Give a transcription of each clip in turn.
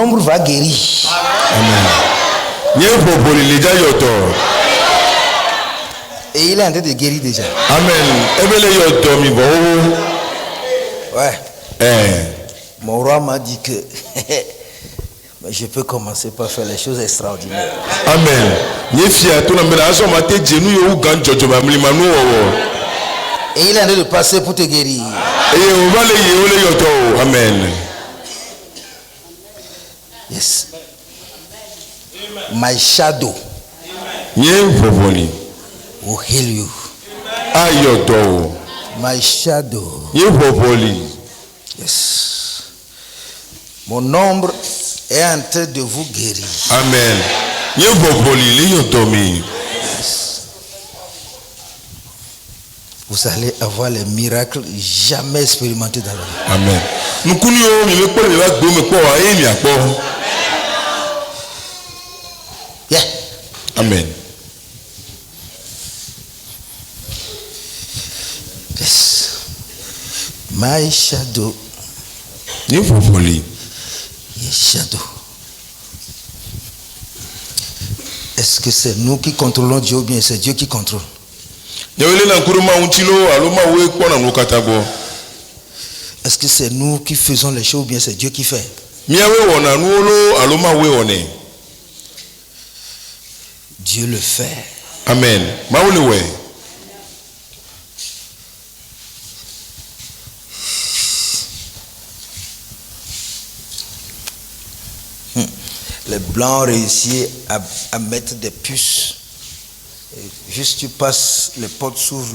nombre va guérir. Amen. Et il est en train de guérir déjà. Amen. Ouais. Mon roi m'a dit que mais je peux commencer par faire les choses extraordinaires. Amen. Et il est en train de passer pour te guérir. Amen. Yes. My shadow will heal you. My shadow. Yes. Mon ombre est en train de vous guérir. Amen. Yes. Vous allez avoir les miracles jamais expérimentés dans la vie. Amen. Yeah. Amen. Yes. My shadow. Yes, shadow. Est-ce que c'est nous qui contrôlons Dieu ou bien c'est Dieu qui contrôle? Est-ce que c'est nous qui faisons les choses ou bien c'est Dieu qui fait? Dieu le fait. Amen. Les blancs réussissent à mettre des puces. Et juste tu passes, les portes s'ouvrent.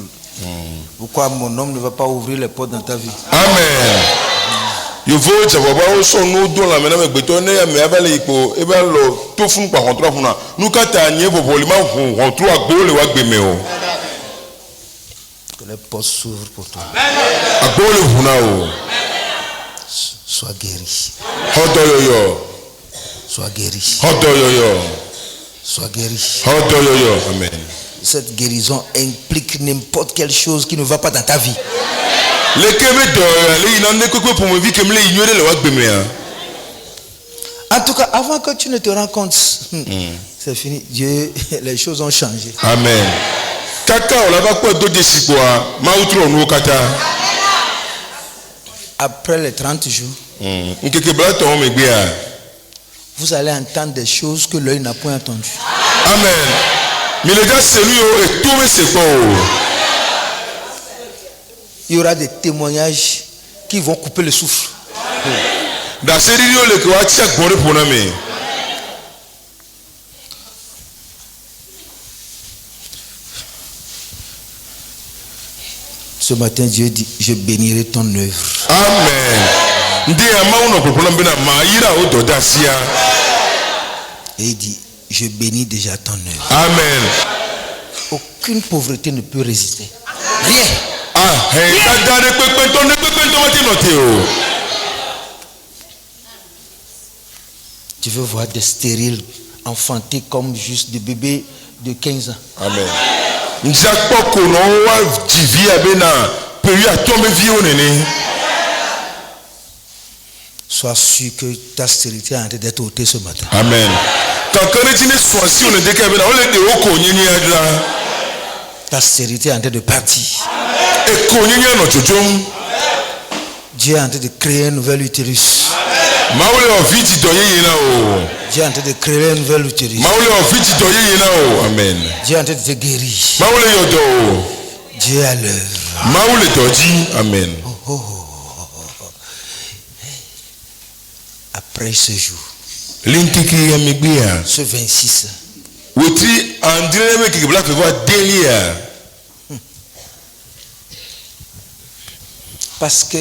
Pourquoi mon homme ne va pas ouvrir les portes dans ta vie? Amen. You vote ça va pas son nous dans la maintenant bétonné mais avec les et ben le tout fond par contre funa nous quand tu as pour volume on trouve à gauche le gbemeo que les portes s'ouvrent pour toi. À gauche funa o sois guéri. Hodoyoyo sois guéri. Hodoyoyo sois guéri. Hodoyoyo. Amen. Cette guérison implique n'importe quelle chose qui ne va pas dans ta vie. En tout cas, avant que tu ne te rends compte, c'est fini. Dieu, les choses ont changé. Amen. Après les 30 jours, vous allez entendre des choses que l'œil n'a point entendues. Amen. Il y aura des témoignages qui vont couper le souffle. Ce matin, Dieu dit, je bénirai ton œuvre. Amen. Et il dit, je bénis déjà ton œuvre. Amen. Aucune pauvreté ne peut résister. Rien. Tu veux voir des stériles enfantés comme juste des bébés de 15 ans. Amen. Sois sûr que ta stérilité est en train d'être ôtée ce matin. Amen. Ta stérilité est en train de partir. Dieu est en train de créer un nouvel utérus. Dieu est en train de créer un nouvel utérus. Amen. Dieu est en train de te guérir. Dieu est à l'œuvre. Amen. Après ce jour, ce 26, parce que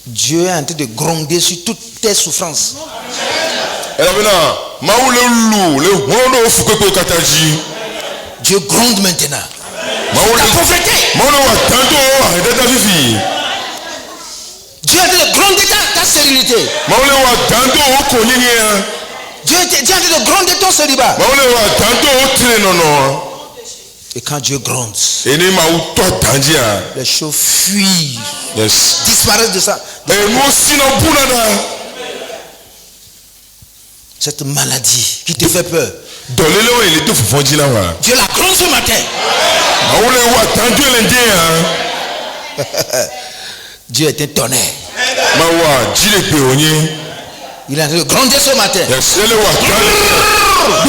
Dieu est en train de gronder sur toutes tes souffrances. Dieu gronde maintenant. Ta pauvreté. Dieu est en train de gronder ta stérilité. Dieu est en train de gronder ton célibat. Et quand Dieu gronde, les choses fuient, disparaissent de ça. Cette maladie qui te fait peur. dɔlele wo ele to fofɔ dzi la wa. Dieu la gronde ce matin. awo le wa tan Dieu le dé hein. Dieu est un tonnerre. ma wa dzi le pe o nye. Il est en train de gronder ce matin. yes ele wa tan.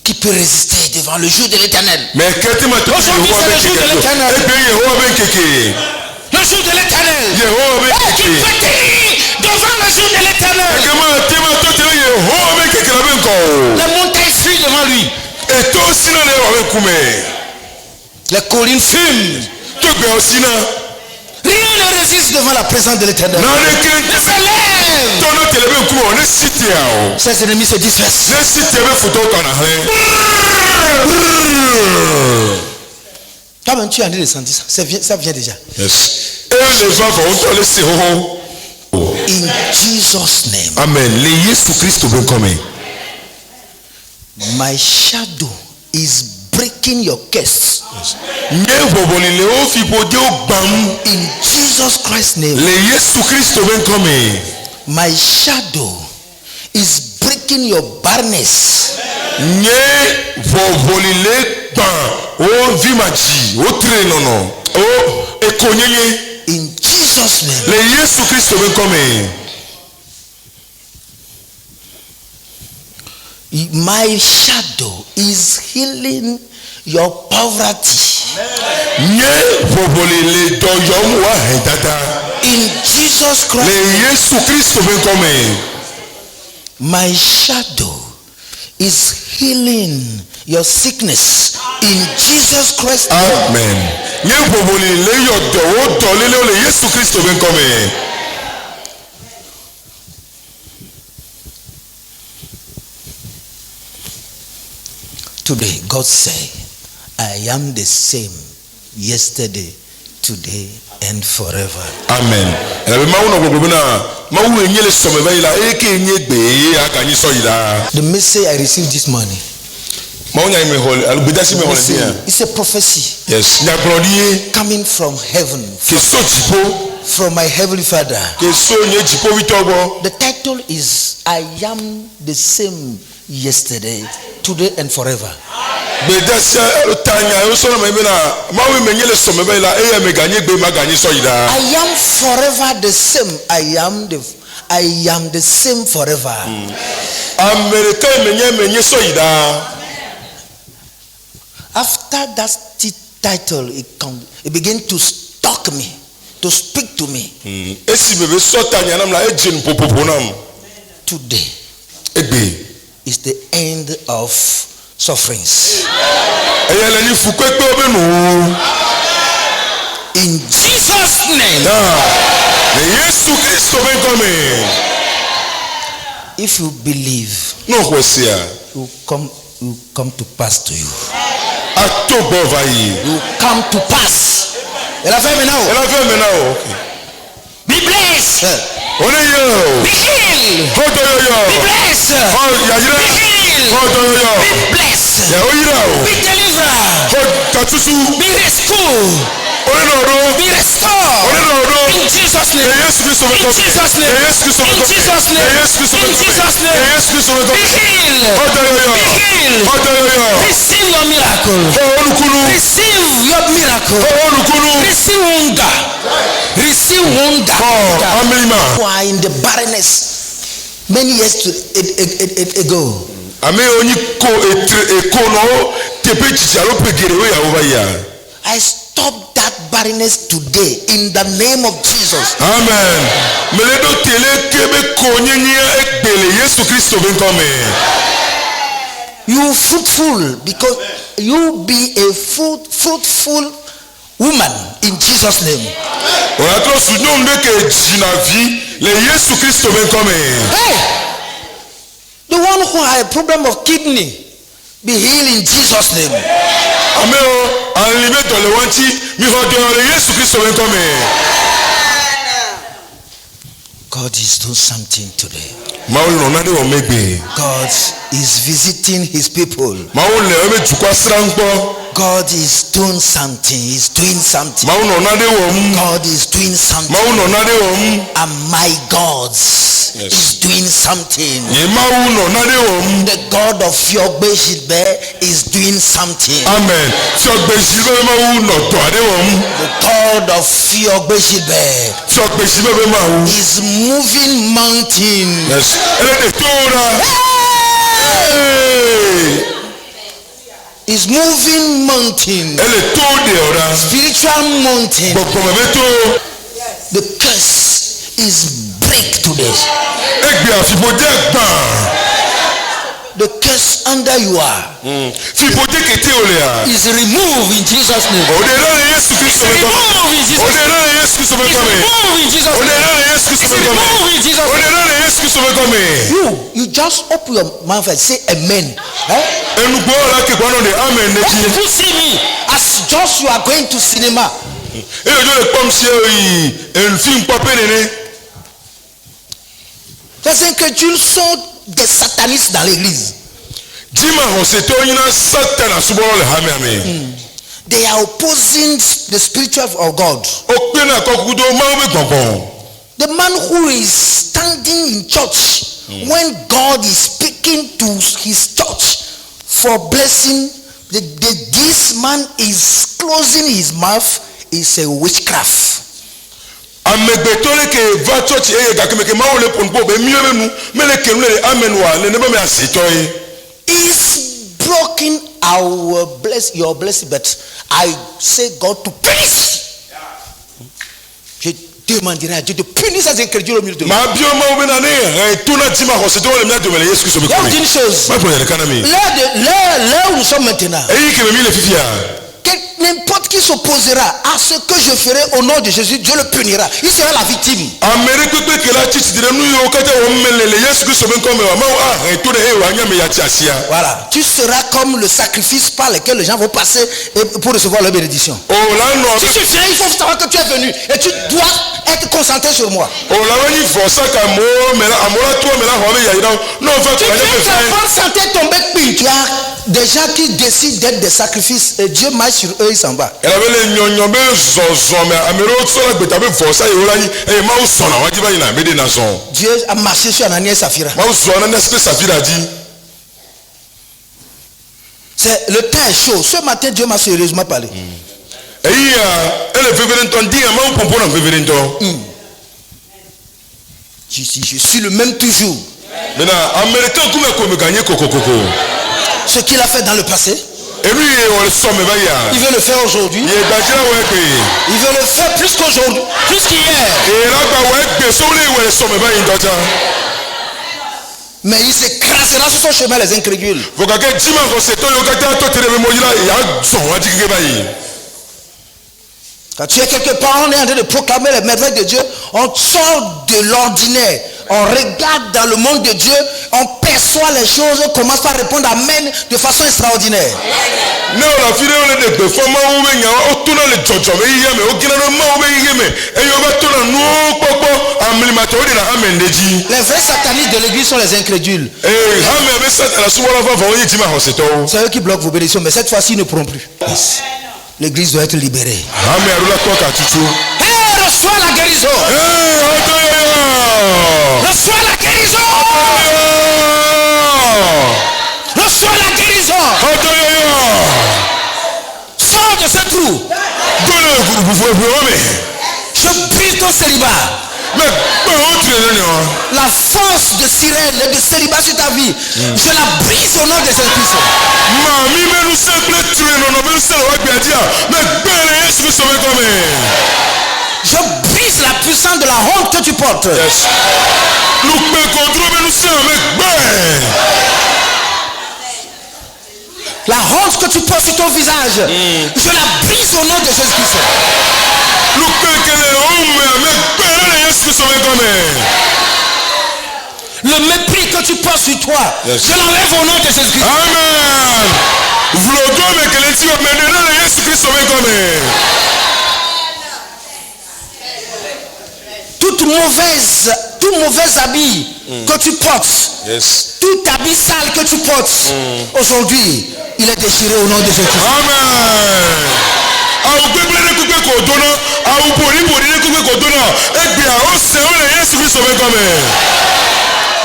Qui peut résister devant le jour de l'Éternel? mais qu'est-ce que Aujourd'hui, c'est le jour de l'Éternel. eh bien Yehowa ben keke. Le jour de l'Éternel. Yehowa ben Qui keke. peut tenir devant le jour de l'Éternel? ekema tema to tele Yehowa ben keke la ben ko. Les montagnes fuient devant lui. eto sina le wa ben kume. Les collines fument. to gbe osina. Rien ne résiste devant la présence de l'Éternel. na ne Ne kente. se lève. tɔnɔ tele ben kume o ne siti a o. Ses ennemis se dispersent. ne siti be foto kana he. Toi-même, tu es en train de sentir ça. Ça vient déjà. yes. e le va va o tɔ le se hoho. In Jesus' name. amen le Yesu Kristo ben kɔme. My shadow is breaking your curse. nye bɔbɔli le o fi bo de o gbam. In Jesus Christ's name. le Yesu Kristo ben kɔme. My shadow is breaking your barrenness. nye bɔbɔli le gbam o vi ma dzi o tre nɔnɔ o ekonyenye. In Jesus' name. le Yesu Kristo ben kɔme. My shadow is healing your poverty. nye bɔbɔli le dɔyɔm wa hɛn dada. In Jesus Christ. le Yesu Kristo ben kɔme. My shadow is healing your sickness. In Jesus Christ. amen. nye bɔbɔli le yɔ dɔ o dɔ lele o le Yesu Kristo ben kɔme. Today, God said, I am the same yesterday, today, and forever. amen. ɛlɛbi mawu nɔ gbogbo na mawu enye le sɔmɛ bɛ yi la eke enye gbe aka nyi sɔ yi la. The message I received this morning, mawu nya yi me xɔ alugbedasi me xɔ le fi yan. it's a prophecy yes. nyagblɔdi ye. coming from heaven, ke so dziƒo. from my heavenly Father. ke so nye dziƒovitɔ gbɔ. The title is, I am the same yesterday, today, and forever. gbedasia ta nya o sɔrɔ mɛ bɛ na mawu me nye le sɔmɛ bɛ yi la eya me ganye gbe ma ganyi sɔ yi la. I am forever the same. I am the same forever. amerika me nye sɔ yi la. After that title, it began to stalk me, to speak to me. esi bebe sɔ ta nya nam la e dze nu popopo nam. Today egbe. is the end of sufferings. eya le ni fukpekpe o bɛ nu. In Jesus' name. le Yesu Kristo bɛ kɔmi. If you believe, n'o xɔ sia. it will come to pass to you. a to gbɔ va yi. It will come to pass. Elle a fait maintenant. ɛlɛ fɛn mi na o. Be blessed. o ne ye o. Be healed. o tɔ yɔ yɔ. Be blessed. ɔ yayira. Be healed. o tɔ yɔ yɔ. Be blessed. ya o yira o. Be delivered. o ka tutu. Be rescued. o ne nɔ do. Be restored. o ne nɔ do. In Jesus' name. le Yesu Kristo bɛ In kɔmi. Jesus' name. le Yesu Kristo bɛ In kɔmi. Jesus' le name. Yesu Kristo bɛ In kɔmi. Jesus' le name. Yesu Kristo bɛ Be kɔmi. healed. o tɔ yɔ yɔ. Be healed. o tɔ yɔ yɔ. Receive your miracle. o olukunu. Receive your miracle. o olukunu. Receive wonder. Receive wonder. amilima. Who are in the barrenness many years ago. ame onyi ko eko no tepe tsitsi alo pegere wo yawo va yia. I stop that barrenness today in the name of Jesus. amen. mele do tele kebe ko nyenyia egbele Yesu Kristo be nkɔme. You fruitful because you be a fruitful woman in Jesus' name. Oratro sunyom de ke jinavi le Yesu Kristo be nkɔme. Hey, the one who had a problem of kidney, be healed in Jesus' name. ame o Enlevé dans le wanti, mi redonner Jésus Christ sauvé comme. God is doing something today. Maul no nade o megbe. God is visiting his people. Maul le o me tukwa srangbo. God is doing something. He's doing something. Maul no nade o mu. God is doing something. Maul no nade o mu. And my God is doing something. Ye maul no nade o mu. The God of your Beshitbe is doing something. Amen. So Beshitbe maul no to ade o mu. The God of your Beshitbe So Beshitbe maul is moving mountain. Yes. Ele de tora. Hey. Is moving mountain. Elle tour de ora. Spiritual mountain. Yes. The curse is break today. The curse under you are is removed in Jesus' name. It's removed in Jesus' name. You just open your mouth and say amen. If you see me as just you are going to cinema. Les incrédules sont des satanistes dans l'église. They are opposing the spiritual of God. The man who is standing in church when God is speaking to his church for blessing, this man is closing his mouth, is a witchcraft. Is blocking your blessing, but I say God to punish. Je demanderai à Dieu de punir ces incrédules au milieu de nous. Donc une chose, là où nous sommes maintenant, n'importe qui s'opposera à ce que je ferai au nom de Jésus, Dieu le punira. Il sera la victime. Voilà. Tu seras comme le sacrifice par lequel les gens vont passer pour recevoir leur bénédiction. Si tu viens, il faut savoir que tu es venu et tu dois être concentré sur moi. Tu viens sentir tomber pile. Tu as des gens qui décident d'être des sacrifices et Dieu marche sur eux, il s'en va. Dieu a marché sur Ananias et Saphira. Le temps est chaud. Ce matin, Dieu m'a sérieusement parlé. Je suis le même toujours. Ce qu'il a fait dans le passé, il veut le faire aujourd'hui. Il veut le faire plus qu'aujourd'hui, plus qu'hier. Mais il s'écrasera sur son chemin les incrédules. Quand tu es quelque part, on est en train de proclamer les merveilles de Dieu. On sort de l'ordinaire. On regarde dans le monde de Dieu. On perçoit les choses. On commence par répondre amen de façon extraordinaire. Les vrais satanistes de l'église sont les incrédules. C'est eux qui bloquent vos bénédictions. Mais cette fois-ci, ils ne pourront plus. L'église doit être libérée. Hey, reçois la guérison. Reçois la guérison. Reçois la guérison. Sors de ce trou. Je brise ton célibat. La force de sirène et de célibat sur ta vie, je la brise au nom de Jésus-Christ. Je brise la puissance de la honte que tu portes. La honte que tu portes sur ton visage, je la brise au nom de Jésus-Christ. Le mépris que tu portes sur toi, je l'enlève au nom de Jésus-Christ. Amen. Vlogo me keleti o me nena na Yesu Kristo me comme. Tout mauvais habit que tu portes, Yes. tout habit sale que tu portes, aujourd'hui, il est déchiré au nom de Jésus. Amen. Awu gbegble ne kugbe ko dona, awu bori ne kugbe ko dona. Egbia o se o le Yesu Kristo me comme.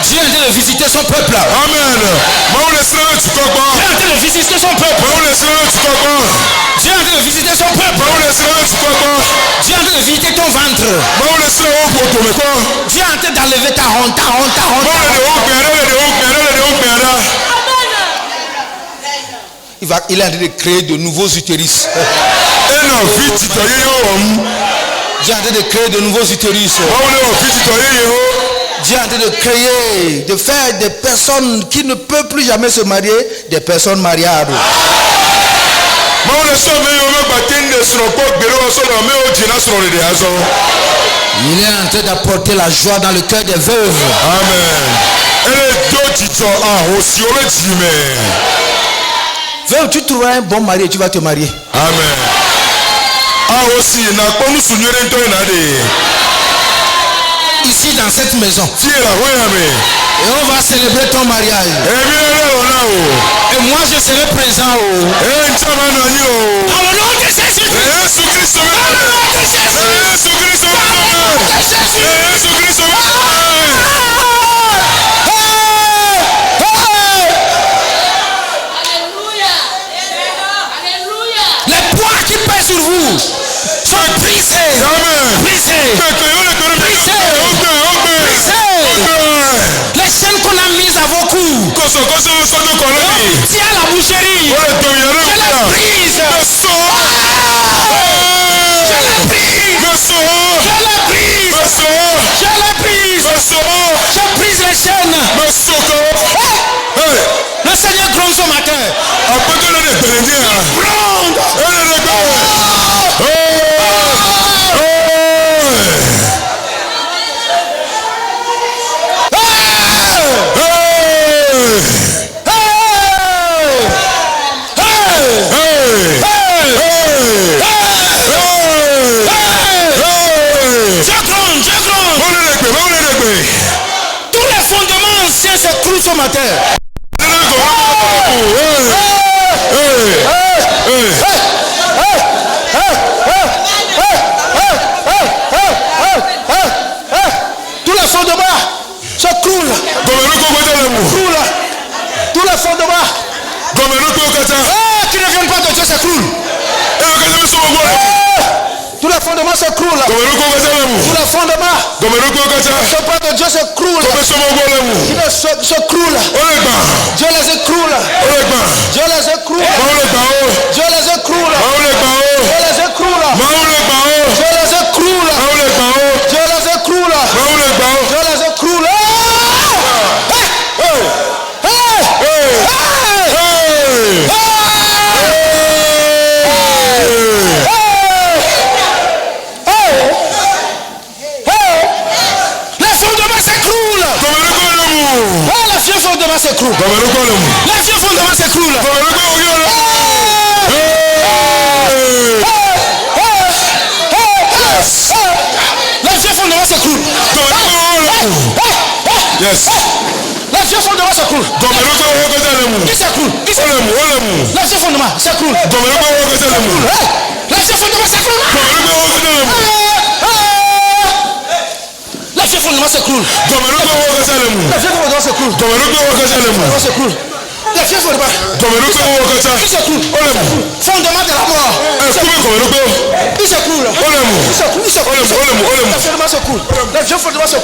Dieu est en train de visiter son peuple. Amen. Mawu le sere tu kokpa. Dieu est en train de visiter son peuple. Mawu le sere tu kokpa. Dieu est en train de visiter son peuple. Mawu le sere tu kokpa. Dieu est en train de visiter ton ventre. Mawu le sere o ko to me ko. Dieu est en train d'enlever ta honte, ta honte, ta honte. Mawu le o gbere le o gbere. Il est en train de créer de nouveaux utérus. Ena viti to ye yo. Dieu est en train de créer de nouveaux utérus. Mawu le o viti to ye yo. Dieu est en train de créer, de faire des personnes qui ne peuvent plus jamais se marier, des personnes mariables. Mawu le so me yo me batende sro ko gbere o so na me o jina sro le de azo. Il est en train d'apporter la joie dans le cœur des veuves. Amen. Elle do tito a osi o le jime. Veuve, tu trouveras un bon mari et tu vas te marier. Amen. A osi na kponu sunyere nto na de. Ici dans cette maison. Ti la ho ya me. Et on va célébrer ton mariage. Ebi le ona o. Et moi je serai présent. Nchama na ni o. Dans le nom de Jésus. Yesu Kristo me. Dans le nom de Jésus. Yesu Kristo me. Dans le nom de Jésus. Yesu Kristo me. Les poids qui pèsent sur vous sont brisés. Amen. Brisés. Les chaînes qu'on a mises à vos coups. Koso so do koloni. Tiens la boucherie. O le to yere Je les o. brise. So. Je les brise. So. Je les brise. So. Je les brise. So. Je brise les chaînes. Masoko. Hey. Le Seigneur gronde ce matin. Apoko le de belendia. Gronde. Elle le go. Tous les fondements anciens s'écroulent ce matin. Tous les fondements s'écroulent. Tous les fondements qui ne viennent pas de Dieu s'écroulent. Tous les fondements s'écroulent. Tous les fondements qui ne sont pas de Dieu s'écroulent. Qui ne s'écroulent. Dieu les écroule. Dieu les écroule. Dieu les écroule. Dieu les écroule. Dieu les écroule. Dieu les écroule. Dieu les écroule. Les vieux fondements s'écroulent. Les vieux fondements s'écroulent. Les vieux fondements s'écroulent. Yes. Les vieux fondements s'écroulent. Qui s'écroule? Qui s'écroule? Les vieux fondements s'écroulent. Les vieux fondements s'écroulent. Les vieux fondements s'écroulent. Les vieux fondements s'écroulent. Les vieux fondements. Qui s'écroule? Fondement de la mort. Il s'écroule. Il s'écroule. Les fondements s'écroulent. Les vieux fondements s'écroulent. Il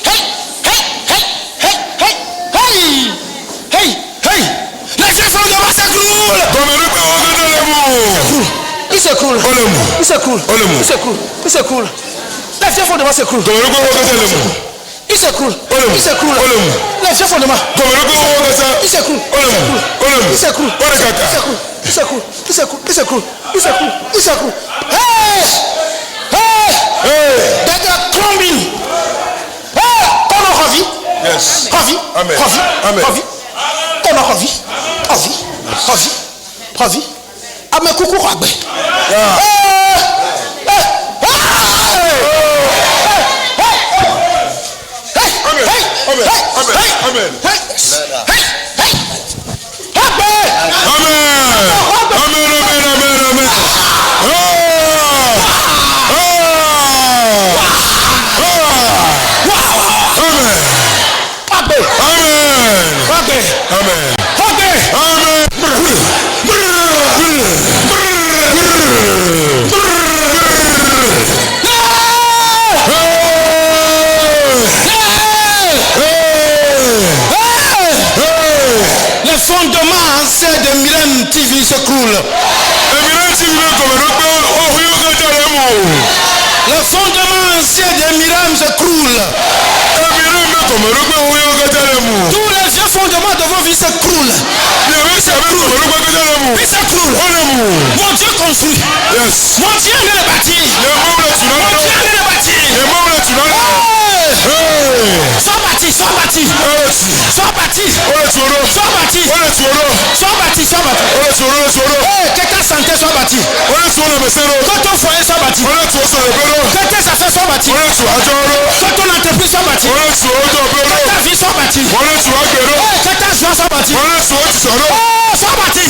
s'écroule. Il s'écroule. Il s'écroule. Il s'écroule. Les vieux fondements s'écroulent. Il s'écroule. Il s'écroule. Les vieux fondements. Il s'écroule. Il s'écroule. Il s'écroule. Il s'écroule. Il s'écroule. Il s'écroule. Il s'écroule. Il s'écroule. Hey! Hey! That they are crumbling. Kono Hovi. Yes. Hovi. Amen. Hovi. Amen. Hovi. Kono Hovi. Hovi. Hovi. Hovi. Ame kuku Hagbe. Amen. Amen. Le fondement ancien de Mirem TV s'écroule. Le fondement ancien de Mirem s'écroule. Tous les vieux fondements de vos vies s'écroulent. Ils s'écroulent. Mon Dieu construit. Mon Dieu vient de bâtir. Mon Dieu vient de bâtir. Sois bâti, sois bâti. Sois bâti. Sois bâti. Sois bâti, sois bâti. Que ta santé soit bâtie. Que ton foyer soit bâti. Que tes affaires soient bâties. Que ton entreprise soit bâtie. Que ta vie soit bâtie. Que ta joie soit bâtie. Sois bâti.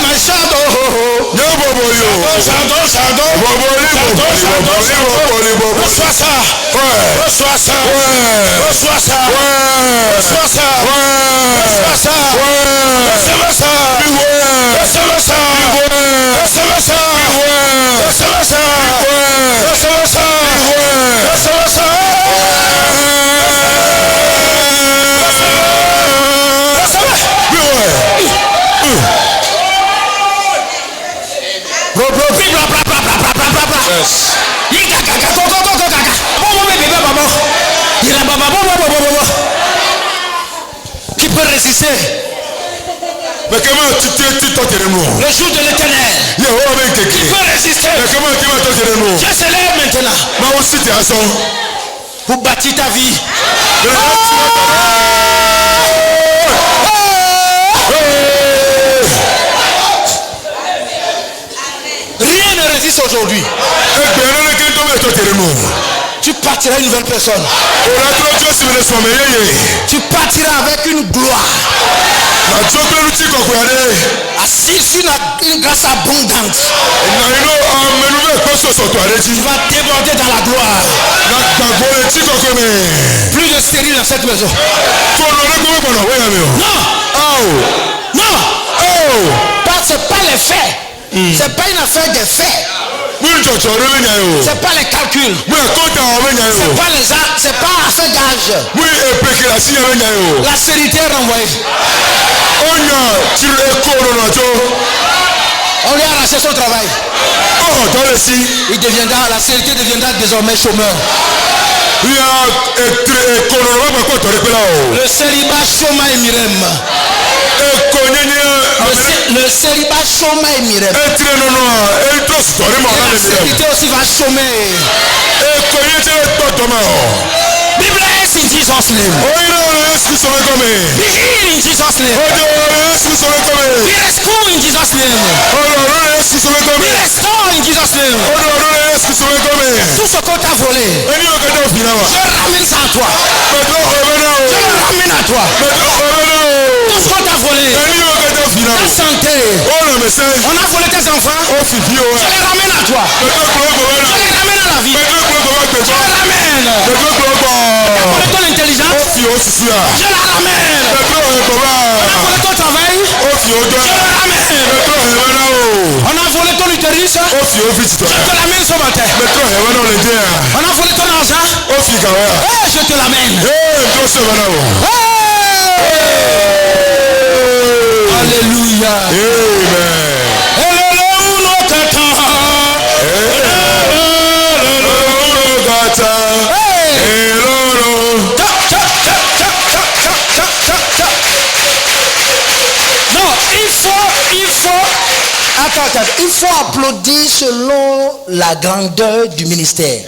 My shadow. Reçois ça. Reçois ça. Reçois ça. Reçois ça. Reçois ça. Recevez ça. Recevez ça. Recevez ça. Recevez ça. Recevez ça. Recevez ça. Qui peut résister Mais comment tu le jour de l'Éternel? Qui peut résister? Dieu s'élève maintenant pour bâtir ta vie. Rien ne résiste aujourd'hui. Tu partiras une nouvelle personne. Tu partiras avec une gloire. Assis sur une grâce abondante. Tu vas déborder dans la gloire. Plus de stérile dans cette maison. Non. Non. C'est pas les faits. C'est pas une affaire des faits. C'est pas les calculs. C'est pas affaire d'âge. La sécurité est renvoyée. On lui a arraché son travail. La sécurité deviendra désormais chômeur. Le célibat chômeur et Mirem. Le célibat chômeur et Mirem. La sécurité aussi va chômer. Be blessed in Jesus' name. Be healed in Jesus' name. Be rescued in Jesus' name. Be restored in Jesus' name. Tout ce qu'on t'a volé, je ramène ça à toi. Je le ramène à toi. Tout ce qu'on t'a volé, ta santé, on a volé tes enfants, je les ramène à toi. Je les ramène à la vie. Je les ramène. On a volé ton intelligence, je la ramène. On a volé ton travail, je le ramène. On a volé ton utérus, je te l'amène ce matin. On a volé ton argent, je te l'amène. Alléluia. Amen. il faut applaudir selon la grandeur du ministère.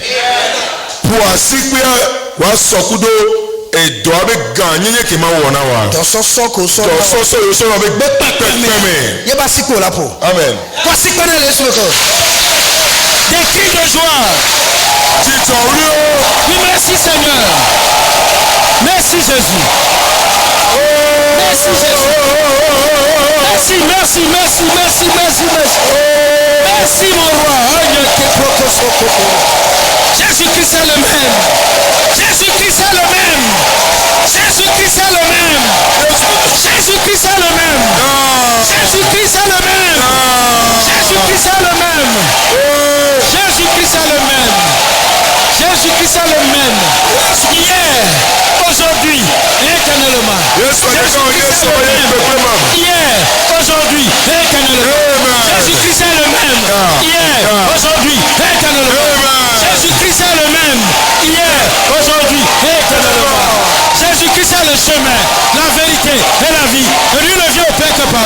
Pour asikpia wa sokudo edo abe ganye ke ma wona wa. Dans son soko so. Dans son soko so abe pepeme. Ye ba sikpo la po. Amen. Kwa sikpo na le soko. Des cris de joie. Titorio. Oui, merci Seigneur. Merci Jésus. Merci Jésus. Merci. Merci mon roi. Jésus-Christ est le même. Jésus-Christ est le même. Jésus-Christ est le même. Jésus-Christ est le même. Jésus-Christ est le même. Jésus-Christ est le même. Jésus-Christ est le même. Jésus-Christ est le même. Hier, aujourd'hui, éternellement. Jésus-Christ est le même. Hier, aujourd'hui, éternellement. Jésus-Christ est le même. Hier, aujourd'hui, éternellement. Jésus-Christ est le même. Hier, aujourd'hui, éternellement. Jésus-Christ est le chemin, la vérité et la vie. Et lui ne vient au Père que par.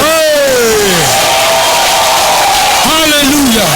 Alléluia.